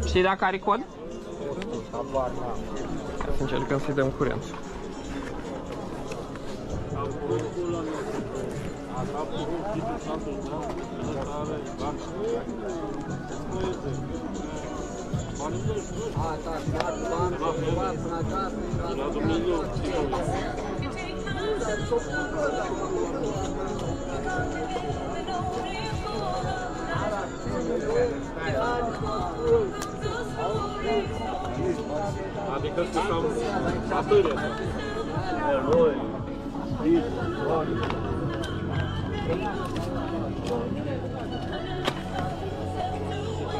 Știi dacă are cod? Să încercăm să-i dăm curent. Adică sunt cam atâre. Noi,